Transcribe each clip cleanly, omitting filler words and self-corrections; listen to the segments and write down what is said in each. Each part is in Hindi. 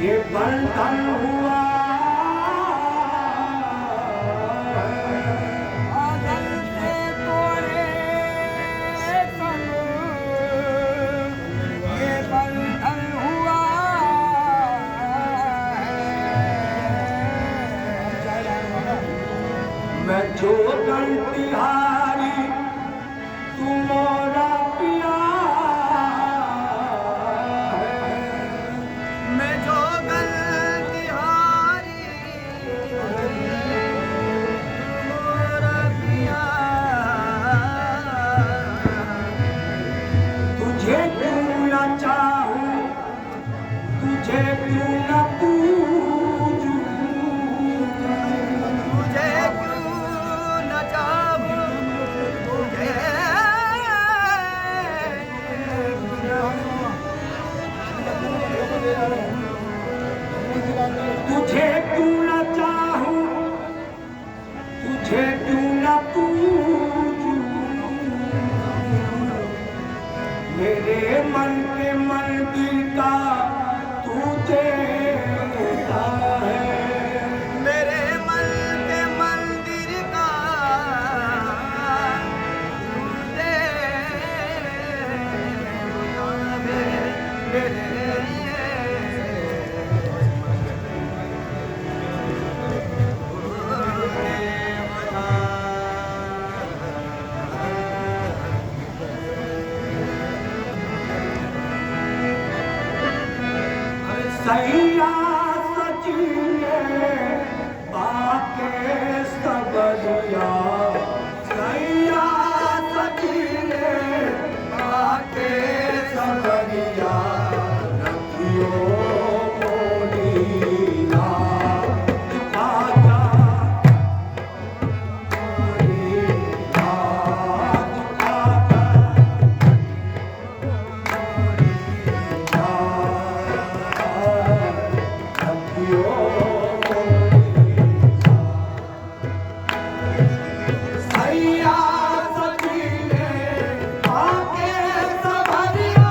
ये बंधन हुआ आदल से तोड़े संग ये बंधन हुआ मैं जो तिहारी तुम्हारा पिया मैं जो तिहारी तुम्हारा पिया तुझे क्यों न चाहूं तुझे क्यों न पूजूं तुझे क्यों न चाहूं तुझे क्यों न चाहूं तुझे क्यों न पूजूं मेरे मन के मंदिर का तुझे है मेरे मन के मंदिर का तुझे सैया सचिने बाके सबरिया सैया सचिने बाके सबरिया रखियो मोरीला आजा मोरीला आजा सैया सचिने बाके सबरिया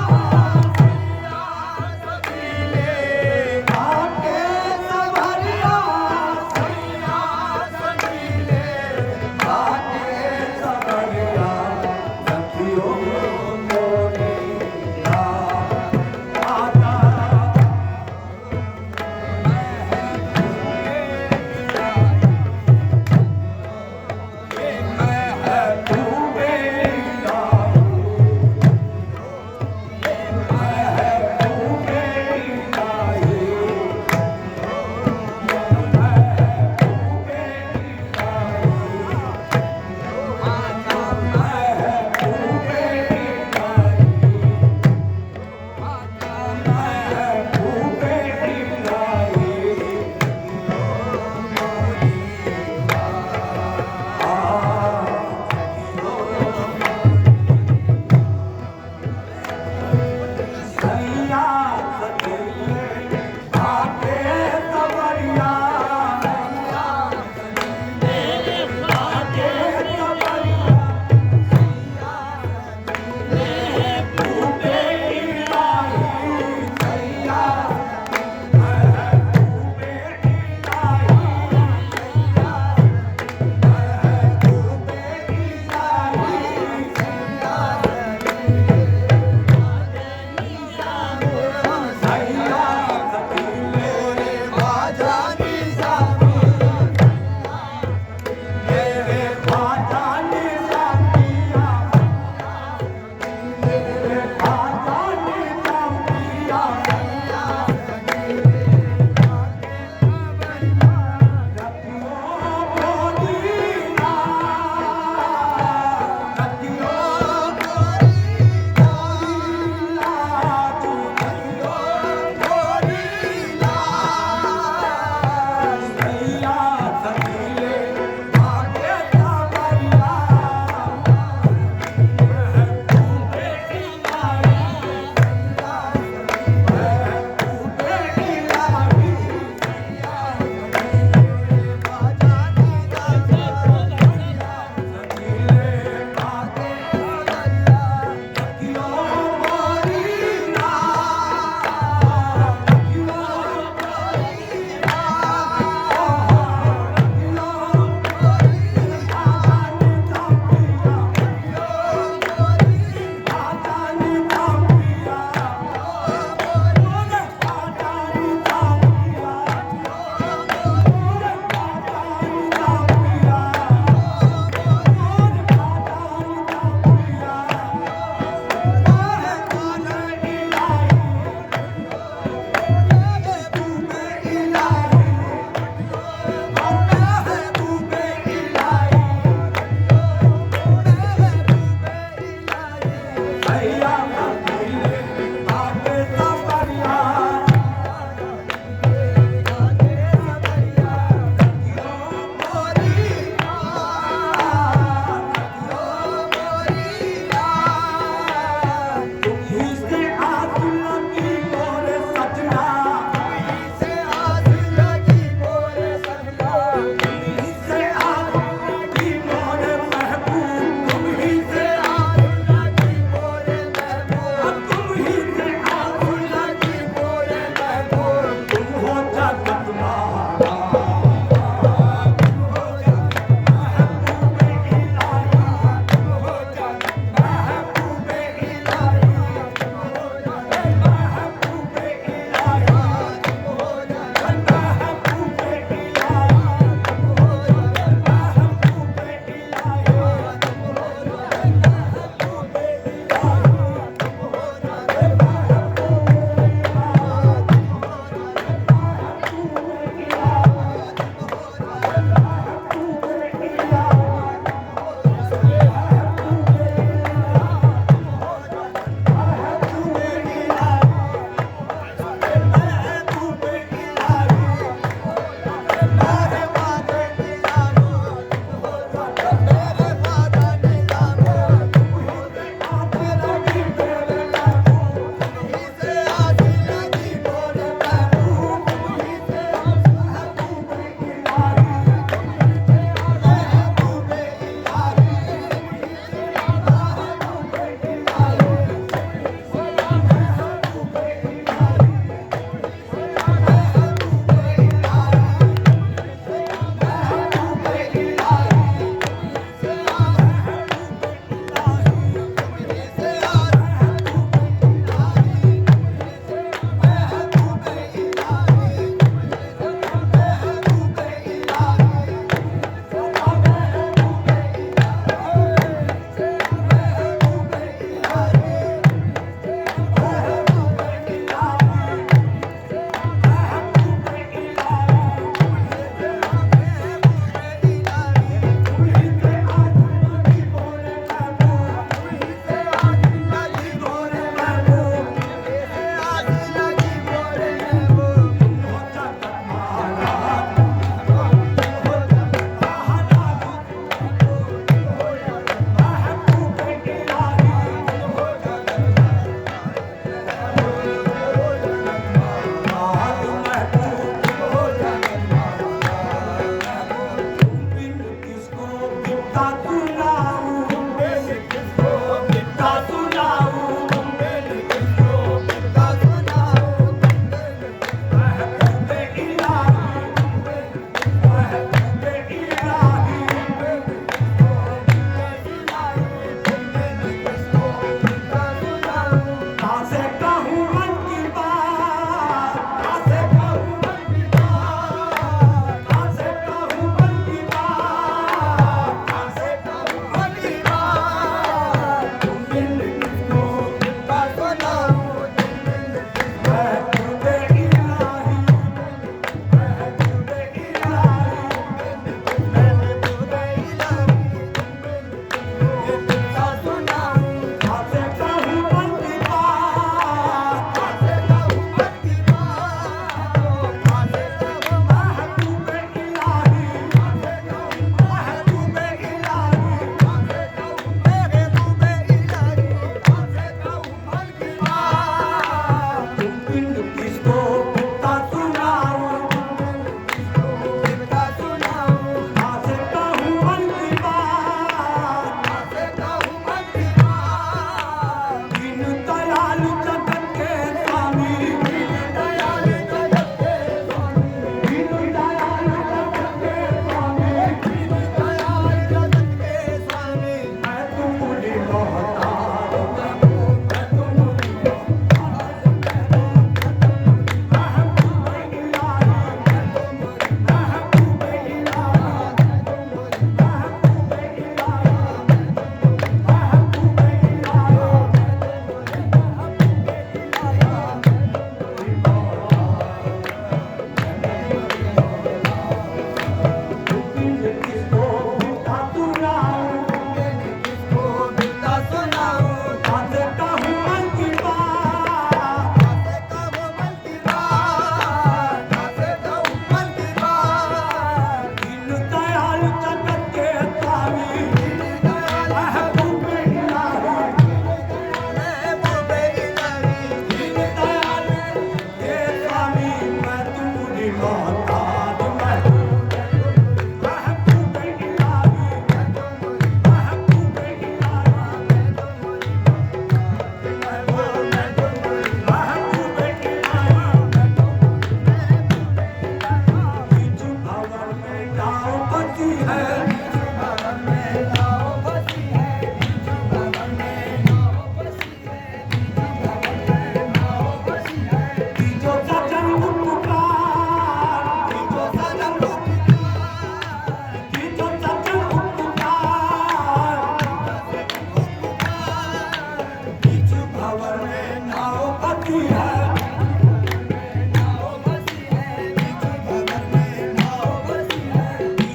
बसी है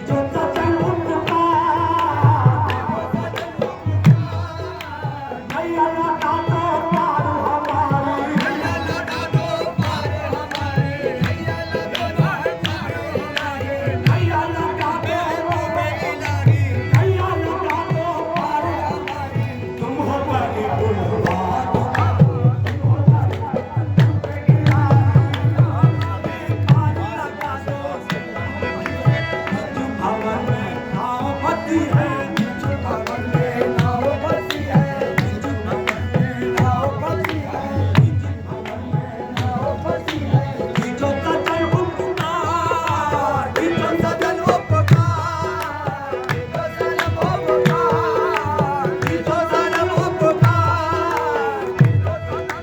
जो सजन उठता नैया लगा दो पार हमारी नैया लगा दो पार हमारी तुम हो बड़ी गुलबान भवन में नाव बसी है भवन में नाव बसी है जो सजन उठता जो सजन उठता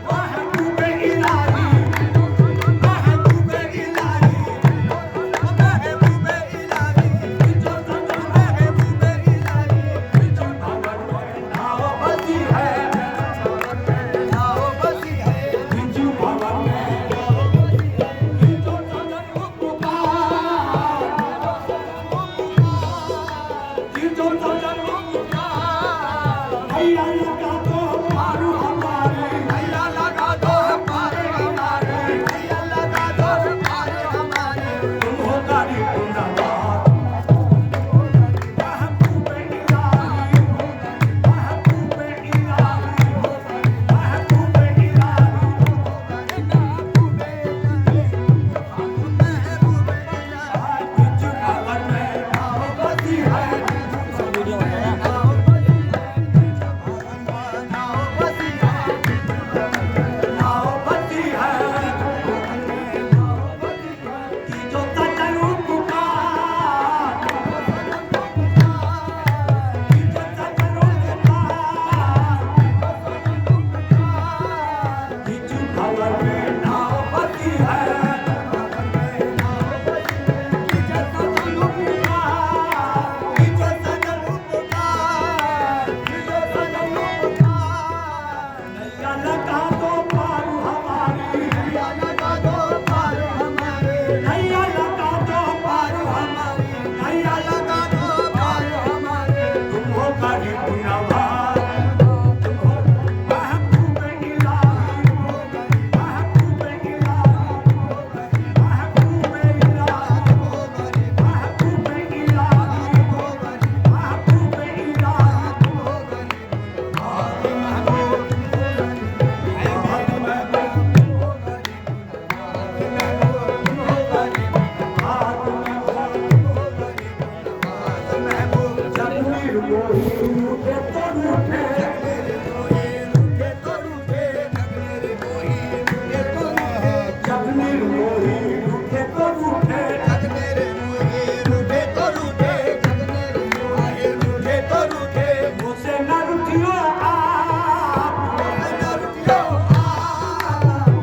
महबूबे इलाही महबूबे इलाही महबूबे इलाही जो सजन महबूबे इलाही भवन में नाव बसी है बिजू भवन में जो सजन उठता जो सजन उठता नैया लगा दो पार हमारी नैया लगा दो पार हमारी तुम हो गाड़ी गुंडाबाज महबूबे इलाही महबूबे इलाही महबूबे इलाही बिजू भवन में नाव बसी है नाव बसी है जो सजन उठता जो सजन उठता बिजू भवन में नाव बसी है नैया लगा दो पार हमारी नैया लगा दो पार हमारी तुम हो गाड़ी गुंडाबाज महबूबे इलाही महबूबे इलाही महबूबे इलाही महबूबे इलाही महबूबे मुझसे न रुठियो आप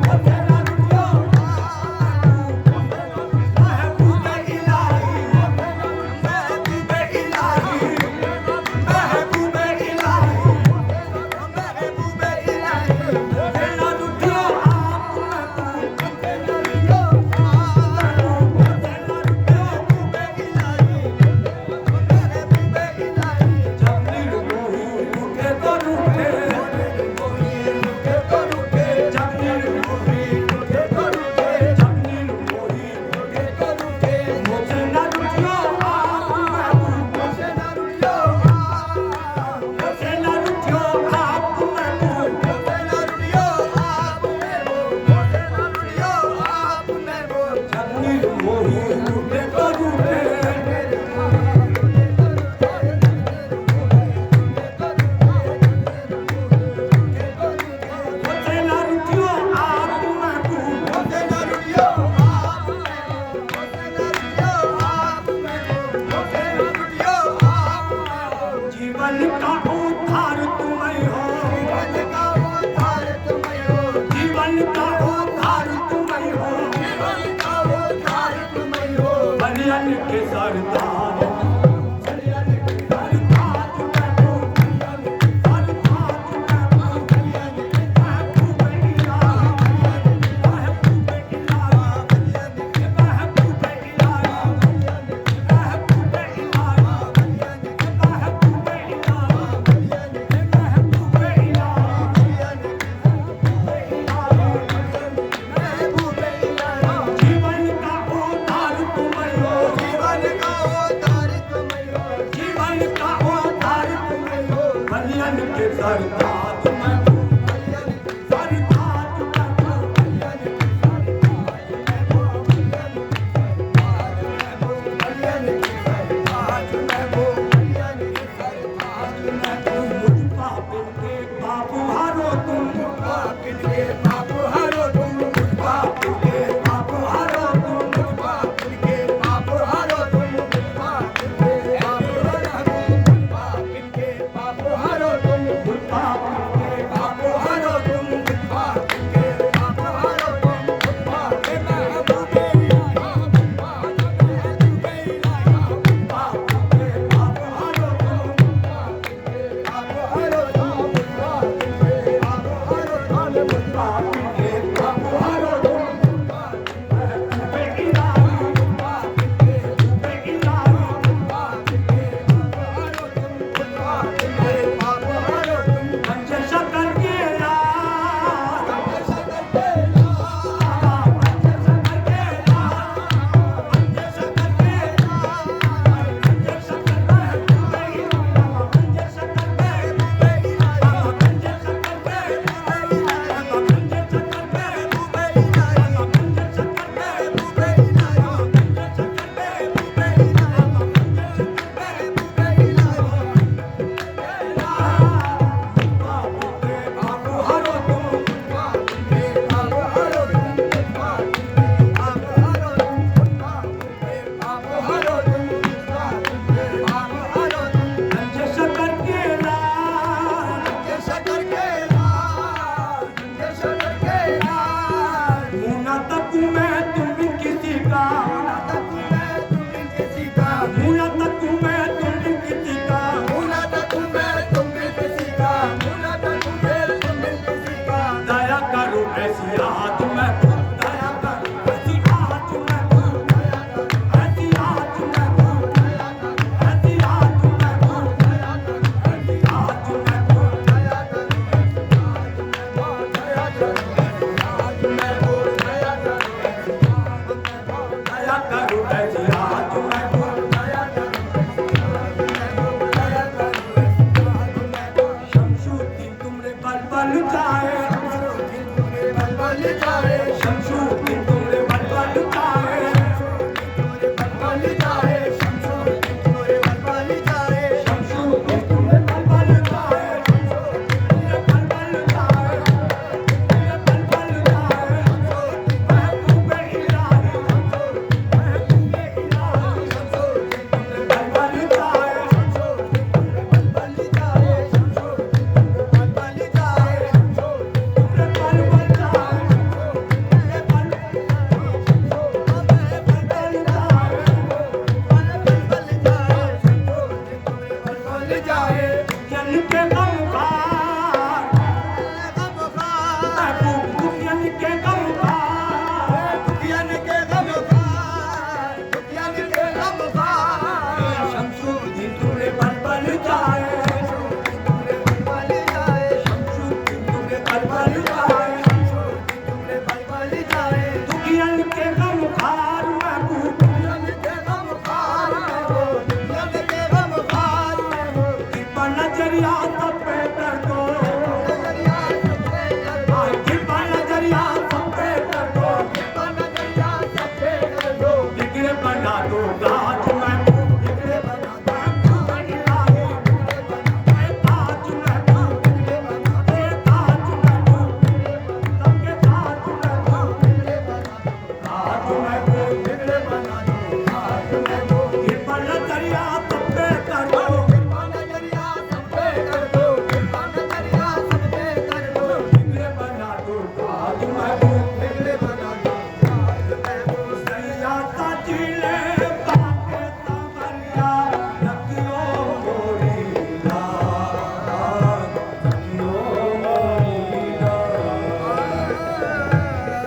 मुझसे न रुठियो महबूबे इलाही महबूबे इलाही महबूबे इलाही मुझसे न रुठियो आप मुझसे न रुठियो जगनीर मोही रूठे तो रूठे जगनीर मोही मुझसे न रुठियो आप महबूब मुझसे न रुठियो आप महबूब जगनीर मोही रूठे तो रूठे मुझसे न रुठियो आप महबूब जीवन का उद्धार तुम्हें हो जीवन का उद्धार तुम्हें हो बनियन के सरदार महबूबे इलाही ऐसी आज मैं भूल गया करूं, ऐसी आज मैं भूल गया करूं, ऐसी आज मैं भूल गया करूं, ऐसी आज मैं भूल गया करूं, ऐसी आज मैं भूल गया करूं, आज मैं भूल गया करूं, ऐसी आज मैं भूल गया करूं, शमशुद्दीन तुमरे बल बल जाए, बल जाए